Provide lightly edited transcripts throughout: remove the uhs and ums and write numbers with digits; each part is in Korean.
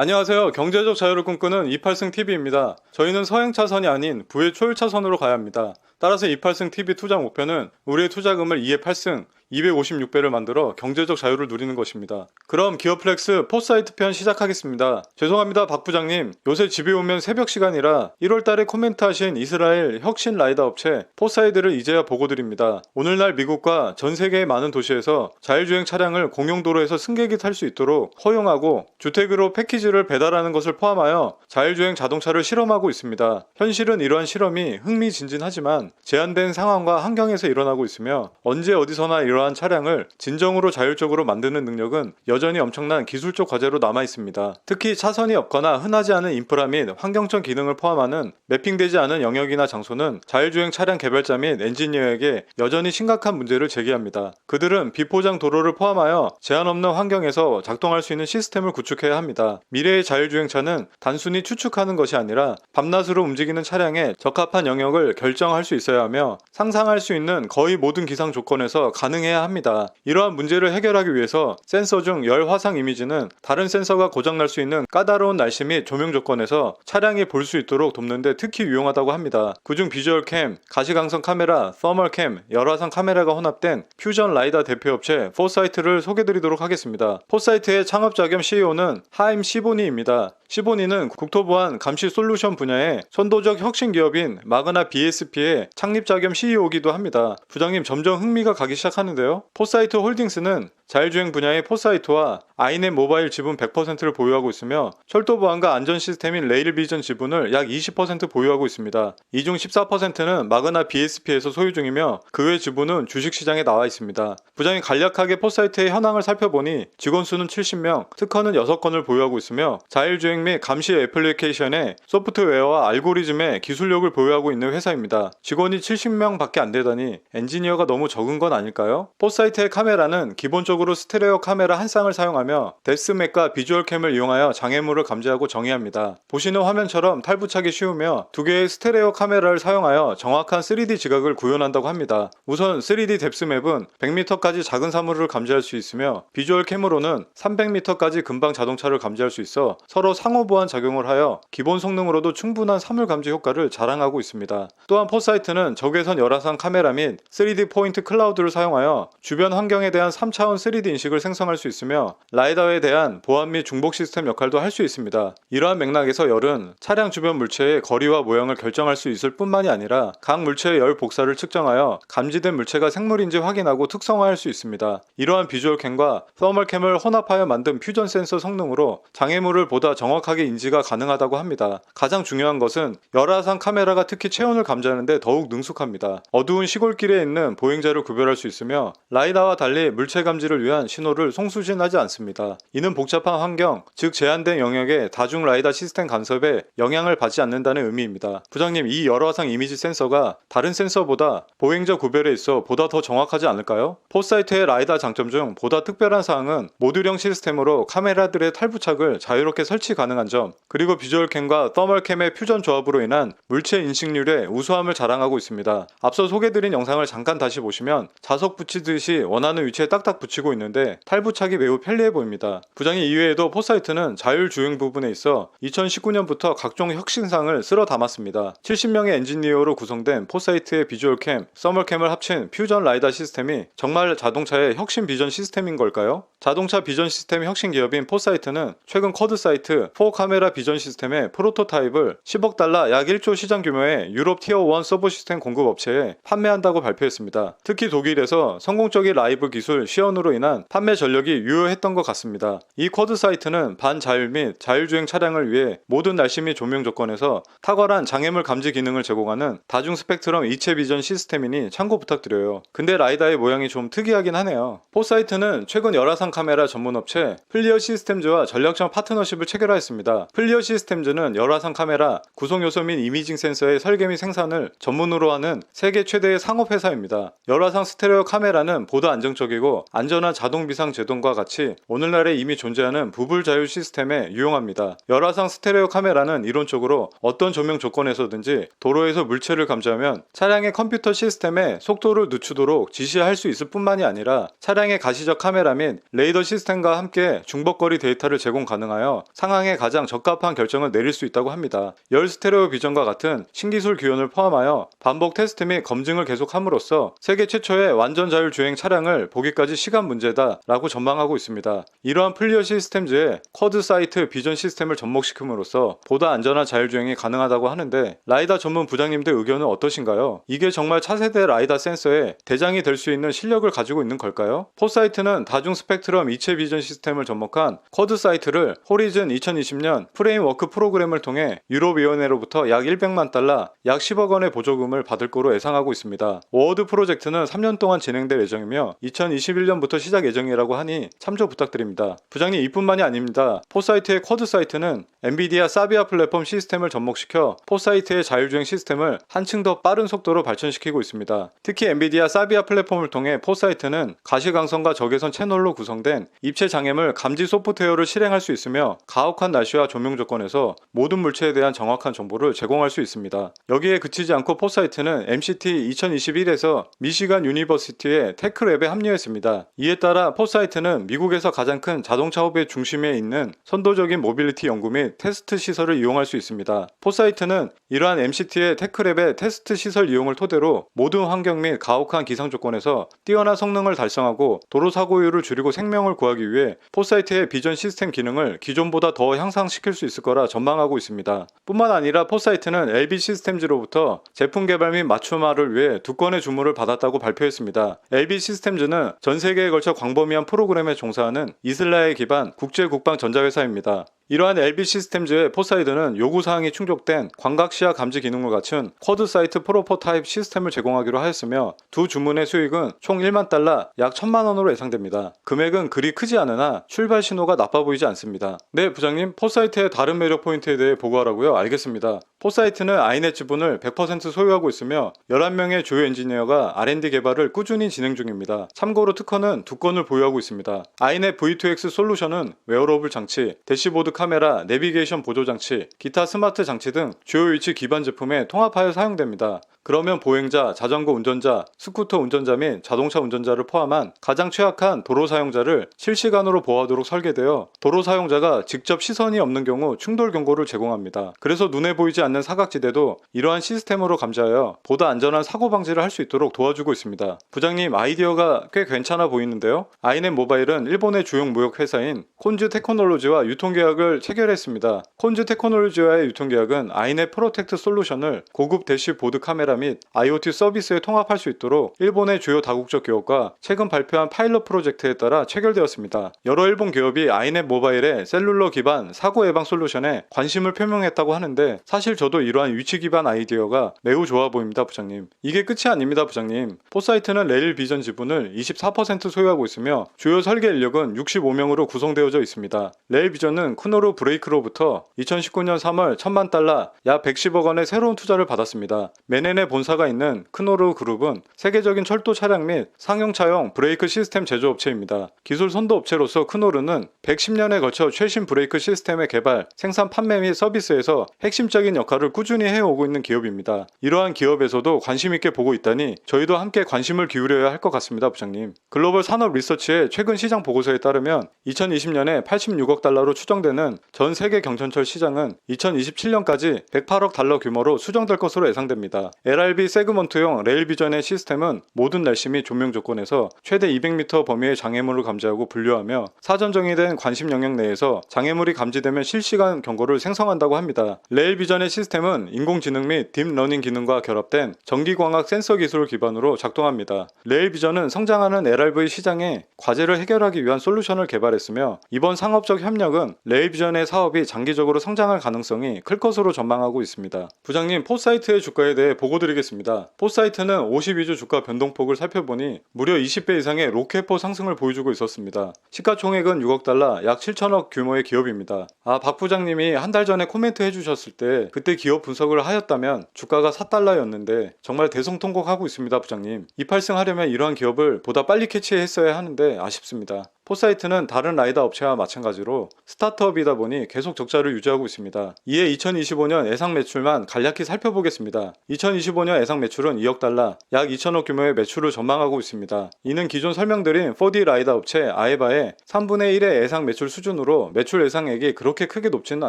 안녕하세요. 경제적 자유를 꿈꾸는 28승 TV입니다. 저희는 서행 차선이 아닌 부의 초일 차선으로 가야 합니다. 따라서 28승 TV 투자 목표는 우리의 투자금을 2의 8승, 256배를 만들어 경제적 자유를 누리는 것입니다. 그럼 기어플렉스 포사이트 편 시작하겠습니다. 죄송합니다, 박 부장님. 요새 집에 오면 새벽 시간이라 1월달에 코멘트하신 이스라엘 혁신 라이더 업체 포사이드를 이제야 보고 드립니다. 오늘날 미국과 전 세계의 많은 도시에서 자율주행 차량을 공용도로에서 승객이 탈 수 있도록 허용하고 주택으로 패키지를 배달하는 것을 포함하여 자율주행 자동차를 실험하고 있습니다. 현실은 이러한 실험이 흥미진진하지만 제한된 상황과 환경에서 일어나고 있으며 언제 어디서나 이러한 차량을 진정으로 자율적으로 만드는 능력은 여전히 엄청난 기술적 과제로 남아 있습니다. 특히 차선이 없거나 흔하지 않은 인프라 및 환경적 기능을 포함하는 매핑되지 않은 영역이나 장소는 자율주행 차량 개발자 및 엔지니어에게 여전히 심각한 문제를 제기합니다. 그들은 비포장 도로를 포함하여 제한 없는 환경에서 작동할 수 있는 시스템을 구축해야 합니다. 미래의 자율주행차는 단순히 추측하는 것이 아니라 밤낮으로 움직이는 차량에 적합한 영역을 결정할 수 있어야 하며 상상할 수 있는 거의 모든 기상 조건에서 가능해야 합니다. 이러한 문제를 해결하기 위해서 센서 중 열 화상 이미지는 다른 센서가 고장날 수 있는 까다로운 날씨 및 조명 조건에서 차량이 볼 수 있도록 돕는 데 특히 유용하다고 합니다. 그중 비주얼 캠, 가시광선 카메라, 서멀 캠, 열화상 카메라가 혼합된 퓨전 라이다 대표업체 포사이트를 소개드리도록 하겠습니다. 포사이트의 창업자 겸 CEO는 하임 시보니입니다. 시보니는 국토보안 감시 솔루션 분야의 선도적 혁신 기업인 마그나 BSP의 창립자 겸 CEO이기도 합니다. 부장님, 점점 흥미가 가기 시작하는데요. 포사이트 홀딩스는 자율주행 분야의 포사이트와 아이넷 모바일 지분 100%를 보유하고 있으며 철도 보안과 안전 시스템인 레일비전 지분을 약 20% 보유하고 있습니다. 이 중 14%는 마그나 BSP에서 소유 중이며 그 외 지분은 주식시장에 나와 있습니다. 부장이 간략하게 포사이트의 현황을 살펴보니 직원 수는 70명, 특허는 6건을 보유하고 있으며 자율주행 및 감시 애플리케이션의 소프트웨어와 알고리즘의 기술력을 보유하고 있는 회사입니다. 직원이 70명밖에 안 되다니 엔지니어가 너무 적은 건 아닐까요? 포사이트의 카메라는 기본적으로 스테레오 카메라 한 쌍을 사용하며 데스맥과 비주얼 캠을 이용하여 장애물을 감지하고 정의합니다. 보시는 화면처럼 탈부착이 쉬우며 두 개의 스테레오 카메라를 사용하여 정확한 3D 지각을 구현한다고 합니다. 우선 3D 뎁스맵은 100m까지 작은 사물을 감지할 수 있으며 비주얼 캠으로는 300m까지 근방 자동차를 감지할 수 있어 서로 상호 보완 작용을 하여 기본 성능으로도 충분한 사물 감지 효과를 자랑하고 있습니다. 또한 포사이트는 적외선 열화상 카메라 및 3D 포인트 클라우드를 사용하여 주변 환경에 대한 3차원 3D 인식을 생성할 수 있으며 라이더에 대한 보안 및 중복 시스템 역할도 할 수 있습니다. 이러한 맥락에서 열은 차량 주변 물체의 거리와 모양을 결정할 수 있을 뿐만이 아니라 각 물체의 열 복사를 측정하여 감지된 물체가 생물인지 확인하고 특성화할 수 있습니다. 이러한 비주얼 캠과 서멀 캠을 혼합하여 만든 퓨전 센서 성능으로 장애물을 보다 정확하게 인지가 가능하다고 합니다. 가장 중요한 것은 열화상 카메라가 특히 체온을 감지하는데 더욱 능숙합니다. 어두운 시골길에 있는 보행자를 구별할 수 있으며 라이다와 달리 물체 감지를 위한 신호를 송수신하지 않습니다. 이는 복잡한 환경, 즉 제한된 영역의 다중 라이다 시스템 간섭에 영향을 받지 않는다는 의미입니다. 부장님, 이 열화상 이미지 센서가 다른 센서보다 보행자 구별에 있어 보다 더 정확하지 않을까요? 포사이트의 라이다 장점 중 보다 특별한 사항은 모듈형 시스템으로 카메라들의 탈부착을 자유롭게 설치 가능한 점, 그리고 비주얼 캠과 서멀 캠의 퓨전 조합으로 인한 물체 인식률의 우수함을 자랑하고 있습니다. 앞서 소개드린 영상을 잠깐 다시 보시면 자석 붙이듯이 원하는 위치에 딱딱 붙이고 있는데 탈부착이 매우 편리해 보입니다. 부장님, 이외에도 포사이트는 자율주행 부분에 있어 2019년부터 각종 혁신상을 쓸어 담았습니다. 70명의 엔지니어로 구성된 포사이트의 비주얼 캠, 서멀 캠을 합친 퓨전 라이다 시스템이 정말 자동차의 혁신 비전 시스템인 걸까요? 자동차 비전 시스템 혁신 기업인 포사이트는 최근 쿼드 사이트 4카메라 비전 시스템의 프로토타입을 10억 달러 약 1조 시장 규모의 유럽 티어 1 서버 시스템 공급 업체에 판매한다고 발표했습니다. 특히 독일에서 성공적인 라이브 기술 시연으로 인한 판매 전력이 유효했던 것 같습니다. 이 쿼드 사이트는 반자율 및 자율주행 차량을 위해 모든 날씨 및 조명 조건에서 탁월한 장애물 감지 기능을 제공하는 다중 스펙트럼 이체 비전 시스템이니 참고 부탁드려요. 근데 라이다의 모양이 좀 특이하긴 하네요. 포사이트는 최근 열화상 카메라 전문 업체 플리어 시스템즈와 전략적 파트너십을 체결하였습니다. 플리어 시스템즈는 열화상 카메라, 구성 요소 및 이미징 센서의 설계 및 생산을 전문으로 하는 세계 최대의 상업 회사입니다. 열화상 스테레오 카메라는 보다 안정적이고 안전한 안전한 자동 비상 제동과 같이 오늘날에 이미 존재하는 부불 자율 시스템에 유용합니다. 열화상 스테레오 카메라는 이론적으로 어떤 조명 조건에서든지 도로에서 물체를 감지하면 차량의 컴퓨터 시스템에 속도를 늦추도록 지시할 수 있을 뿐만이 아니라 차량의 가시적 카메라 및 레이더 시스템과 함께 중벅거리 데이터를 제공 가능하여 상황에 가장 적합한 결정을 내릴 수 있다고 합니다. 열 스테레오 비전과 같은 신기술 기원을 포함하여 반복 테스트 및 검증을 계속함으로써 세계 최초의 완전 자율 주행 차량을 보기까지 시간 문제다 라고 전망하고 있습니다. 이러한 플리어 시스템즈의 쿼드 사이트 비전 시스템을 접목시킴으로써 보다 안전한 자율주행이 가능하다고 하는데 라이다 전문 부장님들 의견은 어떠신가요? 이게 정말 차세대 라이다 센서의 대장이 될 수 있는 실력을 가지고 있는 걸까요? 포사이트는 다중 스펙트럼 이체 비전 시스템을 접목한 쿼드 사이트를 호리즌 2020년 프레임워크 프로그램을 통해 유럽위원회로부터 약 100만 달러, 약 10억 원의 보조금을 받을 거로 예상하고 있습니다. 워드 프로젝트는 3년 동안 진행될 예정이며 2021년부터 시작 예정이라고 하니 참조 부탁드립니다. 부장님 이뿐만이 아닙니다. 포사이트의 쿼드 사이트는 엔비디아 사비아 플랫폼 시스템을 접목시켜 포사이트의 자율주행 시스템을 한층 더 빠른 속도로 발전시키고 있습니다. 특히 엔비디아 사비아 플랫폼을 통해 포사이트는 가시광선과 적외선 채널로 구성된 입체 장애물 감지 소프트웨어를 실행할 수 있으며 가혹한 날씨와 조명 조건에서 모든 물체에 대한 정확한 정보를 제공할 수 있습니다. 여기에 그치지 않고 포사이트는 MCT 2021에서 미시간 유니버시티의 테크랩에 합류했습니다. 이에 따라 포사이트는 미국에서 가장 큰 자동차 업의 중심에 있는 선도적인 모빌리티 연구 및 테스트 시설을 이용할 수 있습니다. 포사이트는 이러한 MCT의 테크랩의 테스트 시설 이용을 토대로 모든 환경 및 가혹한 기상 조건에서 뛰어난 성능을 달성하고 도로 사고율을 줄이고 생명을 구하기 위해 포사이트의 비전 시스템 기능을 기존보다 더 향상시킬 수 있을 거라 전망하고 있습니다. 뿐만 아니라 포사이트는 LB 시스템즈로부터 제품 개발 및 맞춤화를 위해 2건의 주문을 받았다고 발표했습니다. LB 시스템즈는 전 세계에 걸쳐 광범위한 프로그램에 종사하는 이슬라엘 기반 국제국방 전자회사입니다. 이러한 LB 시스템즈의 포사이드는 요구사항이 충족된 광각시야 감지 기능을 갖춘 쿼드 사이트 프로토타입 시스템을 제공하기로 하였으며 두 주문의 수익은 총 1만 달러 약 1000만 원으로 예상됩니다. 금액은 그리 크지 않으나 출발 신호가 나빠 보이지 않습니다. 네 부장님, 포사이트의 다른 매력 포인트에 대해 보고하라고요? 알겠습니다. 포사이트는 아이넷 지분을 100% 소유하고 있으며 11명의 주요 엔지니어가 R&D 개발을 꾸준히 진행 중입니다. 참고로 특허는 2건을 보유하고 있습니다. 아이넷 V2X 솔루션은 웨어러블 장치, 대시보드 카메라, 내비게이션 보조 장치, 기타 스마트 장치 등 주요 위치 기반 제품에 통합하여 사용됩니다. 그러면 보행자, 자전거 운전자, 스쿠터 운전자 및 자동차 운전자를 포함한 가장 취약한 도로 사용자를 실시간으로 보호하도록 설계되어 도로 사용자가 직접 시선이 없는 경우 충돌 경고를 제공합니다. 그래서 눈에 보이지 않는 사각지대도 이러한 시스템으로 감지하여 보다 안전한 사고 방지를 할 수 있도록 도와주고 있습니다. 부장님, 아이디어가 꽤 괜찮아 보이는데요? 아이넷 모바일은 일본의 주요 무역 회사인 콘즈 테크놀로지와 유통계약을 체결했습니다. 콘즈 테크놀로지와의 유통계약은 아이넷 프로텍트 솔루션을 고급 대시보드 카메라 및 IoT 서비스에 통합할 수 있도록 일본의 주요 다국적 기업과 최근 발표한 파일럿 프로젝트에 따라 체결되었습니다. 여러 일본 기업이 아이넷 모바일의 셀룰러 기반 사고 예방 솔루션에 관심을 표명했다고 하는데 사실 저도 이러한 위치 기반 아이디어가 매우 좋아 보입니다, 부장님. 이게 끝이 아닙니다, 부장님. 포사이트는 레일 비전 지분을 24% 소유하고 있으며 주요 설계 인력은 65명으로 구성되어져 있습니다. 레일 비전은 쿠노르 브레이크로부터 2019년 3월 1000만 달러 약 110억 원의 새로운 투자를 받았습니다. 메넨의 본사가 있는 크노르 그룹은 세계적인 철도 차량 및 상용차용 브레이크 시스템 제조업체입니다. 기술 선도 업체로서 크노르는 110년에 걸쳐 최신 브레이크 시스템의 개발, 생산, 판매 및 서비스에서 핵심적인 역할을 꾸준히 해오고 있는 기업입니다. 이러한 기업에서도 관심 있게 보고 있다니 저희도 함께 관심을 기울여야 할 것 같습니다, 부장님. 글로벌 산업 리서치의 최근 시장 보고서에 따르면 2020년에 86억 달러로 추정되는 전 세계 경전철 시장은 2027년까지 108억 달러 규모로 수정될 것으로 예상됩니다. LRB 세그먼트용 레일 비전의 시스템은 모든 날씨 및 조명 조건에서 최대 200m 범위의 장애물을 감지하고 분류하며 사전 정의된 관심 영역 내에서 장애물이 감지되면 실시간 경고를 생성한다고 합니다. 레일 비전의 시스템은 인공지능 및 딥러닝 기능과 결합된 전기광학 센서 기술을 기반으로 작동합니다. 레일 비전은 성장하는 LRV 시장에 과제를 해결하기 위한 솔루션을 개발했으며 이번 상업적 협력은 레일 비전의 사업이 장기적으로 성장할 가능성이 클 것으로 전망하고 있습니다. 부장님, 포사이트의 주가에 대해 보고 보여드리겠습니다. 포사이트는 52주 주가 변동폭을 살펴보니 무려 20배 이상의 로켓포 상승을 보여주고 있었습니다. 시가총액은 6억 달러, 약 7천억 규모의 기업입니다. 박 부장님이 한 달 전에 코멘트 해주셨을 때 그때 기업 분석을 하였다면 주가가 4달러였는데 정말 대성통곡하고 있습니다, 부장님. 2팔승 하려면 이러한 기업을 보다 빨리 캐치했어야 하는데 아쉽습니다. 포사이트는 다른 라이더 업체와 마찬가지로 스타트업이다 보니 계속 적자를 유지하고 있습니다. 이에 2025년 예상 매출만 간략히 살펴보겠습니다. 2025년 예상 매출은 2억 달러, 약 2천억 규모의 매출을 전망하고 있습니다. 이는 기존 설명드린 4D 라이더 업체 아에바의 3분의 1의 예상 매출 수준으로 매출 예상액이 그렇게 크게 높지는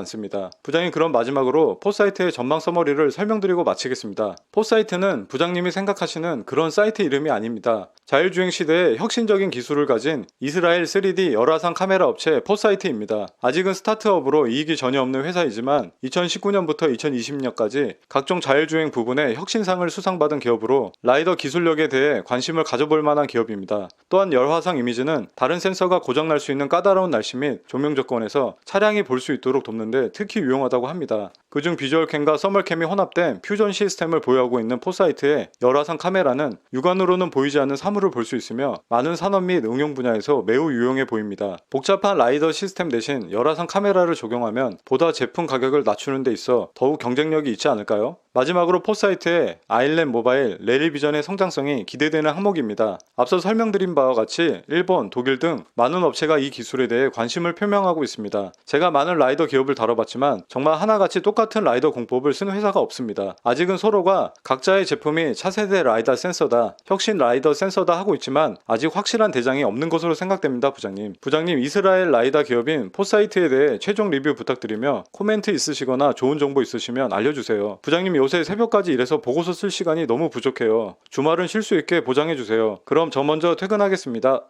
않습니다. 부장님, 그럼 마지막으로 포사이트의 전망 서머리를 설명드리고 마치겠습니다. 포사이트는 부장님이 생각하시는 그런 사이트 이름이 아닙니다. 자율주행 시대에 혁신적인 기술을 가진 이스라엘 3D 열화상 카메라 업체 포사이트입니다. 아직은 스타트업으로 이익이 전혀 없는 회사이지만 2019년부터 2020년까지 각종 자율주행 부분에 혁신상을 수상받은 기업으로 라이더 기술력에 대해 관심을 가져볼 만한 기업입니다. 또한 열화상 이미지는 다른 센서가 고장날 수 있는 까다로운 날씨 및 조명 조건에서 차량이 볼 수 있도록 돕는데 특히 유용하다고 합니다. 그중 비주얼캠과 서멀캠이 혼합된 퓨전 시스템을 보유하고 있는 포사이트의 열화상 카메라는 육안으로는 보이지 않는 사물을 볼 수 있으며 많은 산업 및 응용 분야에서 매우 유용해 보입니다. 복잡한 라이더 시스템 대신 열화상 카메라를 적용하면 보다 제품 가격을 낮추는 데 있어 더욱 경쟁력이 있지 않을까요? 마지막으로 포사이트의 아일랜드 모바일 레리비전의 성장성이 기대되는 항목입니다. 앞서 설명드린 바와 같이 일본, 독일 등 많은 업체가 이 기술에 대해 관심을 표명하고 있습니다. 제가 많은 라이더 기업을 다뤄봤지만 정말 하나같이 똑같은 라이더 공법을 쓴 회사가 없습니다. 아직은 서로가 각자의 제품이 차세대 라이더 센서다, 혁신 라이더 센서다 하고 있지만 아직 확실한 대장이 없는 것으로 생각됩니다, 부장님. 부장님, 이스라엘 라이더 기업인 포사이트에 대해 최종 리뷰 부탁드리며 코멘트 있으시거나 좋은 정보 있으시면 알려주세요. 부장님, 요새 새벽까지 일해서 보고서 쓸 시간이 너무 부족해요. 주말은 쉴 수 있게 보장해주세요. 그럼 저 먼저 퇴근하겠습니다.